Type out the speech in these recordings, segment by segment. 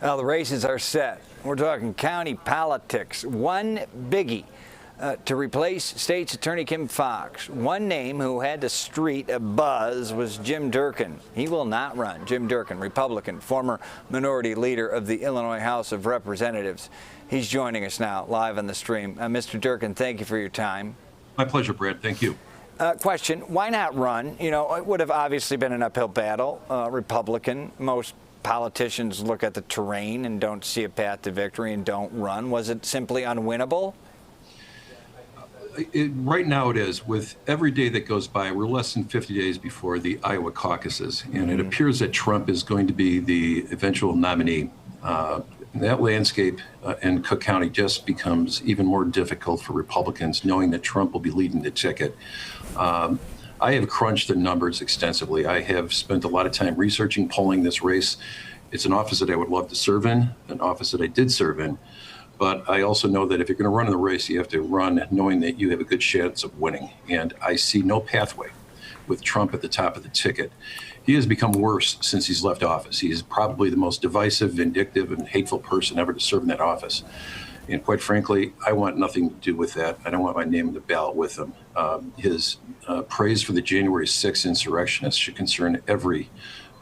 Well, the races are set. We're talking county politics. One biggie to replace State's Attorney Kim Foxx. One name who had the street abuzz was Jim Durkin. He will not run. Jim Durkin, Republican, former minority leader of the Illinois House of Representatives. He's joining us now live on the stream. Mr. Durkin, thank you for your time. My pleasure, Brad. Thank you. Question, why not run? You know, it would have obviously been an uphill battle. Republican, most politicians look at the terrain and don't see a path to victory and don't run. Was it simply unwinnable? Right now it is. With every day that goes by, we're less than 50 days before the Iowa caucuses, and it appears that Trump is going to be the eventual nominee. That landscape in Cook County just becomes even more difficult for Republicans, knowing that Trump will be leading the ticket. I have crunched the numbers extensively. I have spent a lot of time researching, polling this race. It's an office that I would love to serve in, an office that I did serve in. But I also know that if you're going to run in the race, you have to run knowing that you have a good chance of winning. And I see no pathway with Trump at the top of the ticket. He has become worse since he's left office. He is probably the most divisive, vindictive, and hateful person ever to serve in that office. And quite frankly, I want nothing to do with that. I don't want my name on the ballot with him. His praise for the January 6th insurrectionists should concern every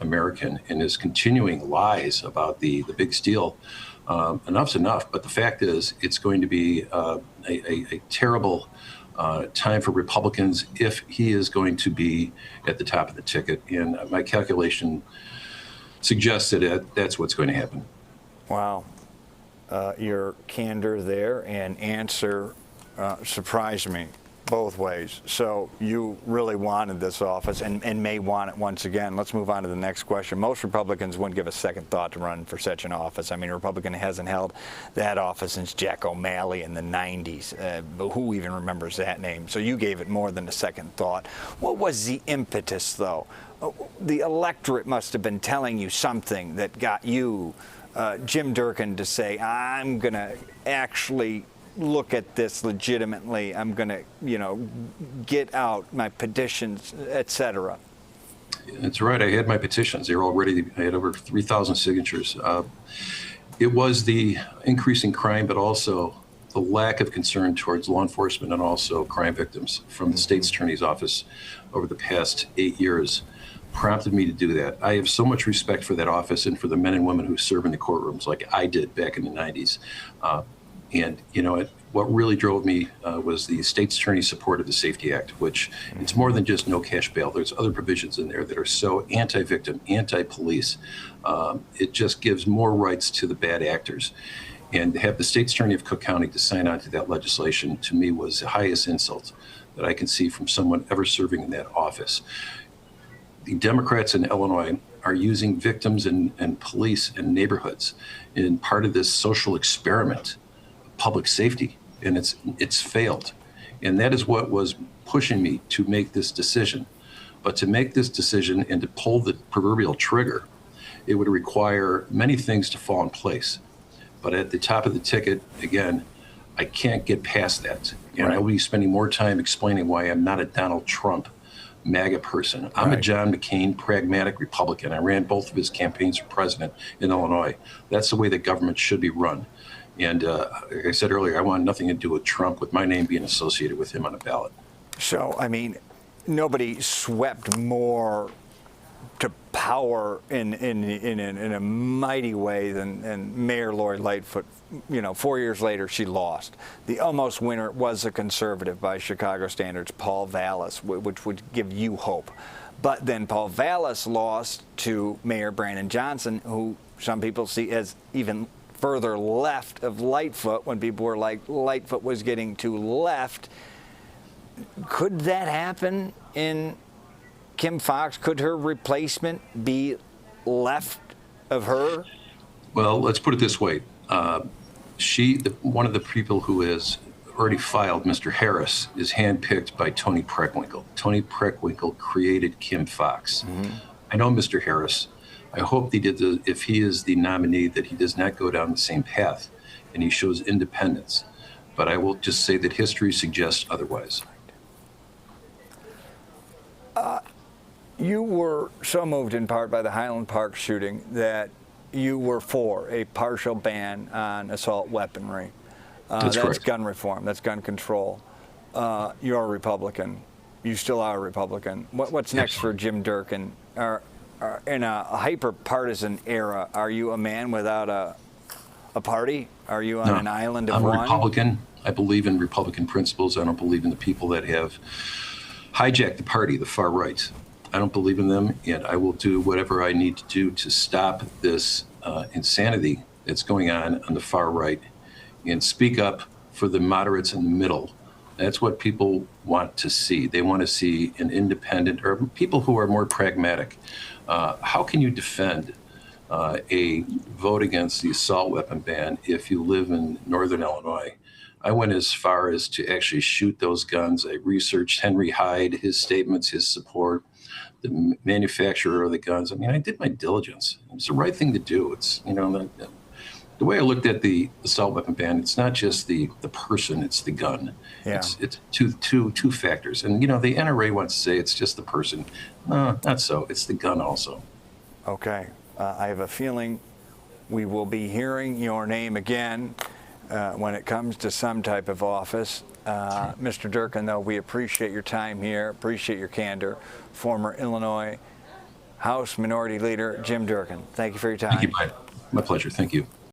American, and his continuing lies about the big steal. Enough's enough, but the fact is it's going to be a terrible time for Republicans if he is going to be at the top of the ticket. And my calculation suggests that that's what's going to happen. Wow. Your candor there and answer surprised me both ways. So you really wanted this office and may want it once again. Let's move on to the next question. Most Republicans wouldn't give a second thought to run for such an office. I mean, a Republican hasn't held that office since Jack O'Malley in the 90s. But who even remembers that name? So you gave it more than a second thought. What was the impetus, though? The electorate must have been telling you something that got you, Jim Durkin, to say, I'm going to actually look at this legitimately. I'm going to, get out my petitions, etc. That's right. I had my petitions. They were already, I had over 3,000 signatures. It was the increasing crime, but also the lack of concern towards law enforcement and also crime victims from the state's attorney's office over the past 8 years prompted me to do that. I have so much respect for that office and for the men and women who serve in the courtrooms like I did back in the 90s. And, what really drove me was the state's attorney's support of the Safety Act, which it's more than just no cash bail. There's other provisions in there that are so anti-victim, anti-police. It just gives more rights to the bad actors. And to have the state's attorney of Cook County to sign on to that legislation, to me, was the highest insult that I can see from someone ever serving in that office. The Democrats in Illinois are using victims and police and neighborhoods in part of this social experiment, public safety, and it's failed. And that is what was pushing me to make this decision. But to make this decision and to pull the proverbial trigger, it would require many things to fall in place. But at the top of the ticket, again, I can't get past that. And I will be spending more time explaining why I'm not a Donald Trump MAGA person. I'm a John McCain pragmatic Republican. I ran both of his campaigns for president in Illinois. That's the way that government should be run. And like I said earlier, I want nothing to do with Trump, with my name being associated with him on the ballot. So, I mean, nobody swept more to power in a mighty way than Mayor Lori Lightfoot. 4 years later, she lost. The almost winner was a conservative by Chicago standards, Paul Vallas, which would give you hope. But then Paul Vallas lost to Mayor Brandon Johnson, who some people see as even further left of Lightfoot, when people were like, Lightfoot was getting too left. Could that happen in Kim Foxx? Could her replacement be left of her? Well, let's put it this way. One of the people who has already filed, Mr. Harris, is handpicked by Tony Preckwinkle. Tony Preckwinkle created Kim Foxx. I know Mr. Harris. I hope if he is the nominee, that he does not go down the same path and he shows independence. But I will just say that history suggests otherwise. You were so moved in part by the Highland Park shooting that you were for a partial ban on assault weaponry. That's correct. Gun reform. That's gun control. You're a Republican. You still are a Republican. What's next for Jim Durkin? In a hyper-partisan era, are you a man without a party? Are you on an island of one? I'm a Republican. I believe in Republican principles. I don't believe in the people that have hijacked the party, the far right. I don't believe in them, and I will do whatever I need to do to stop this insanity that's going on the far right and speak up for the moderates in the middle. That's what people want to see. They want to see an independent, or people who are more pragmatic. How can you defend a vote against the assault weapon ban if you live in northern Illinois? I went as far as to actually shoot those guns. I researched Henry Hyde, his statements, his support, the manufacturer of the guns. I mean, I did my diligence. It's the right thing to do. It's, the way I looked at the assault weapon ban, it's not just the person, it's the gun. Yeah. It's two factors. And, the NRA wants to say it's just the person. No, not so. It's the gun also. Okay. I have a feeling we will be hearing your name again when it comes to some type of office. Mr. Durkin, though, we appreciate your time here, appreciate your candor. Former Illinois House Minority Leader Jim Durkin, thank you for your time. Thank you, Mike. My pleasure. Thank you.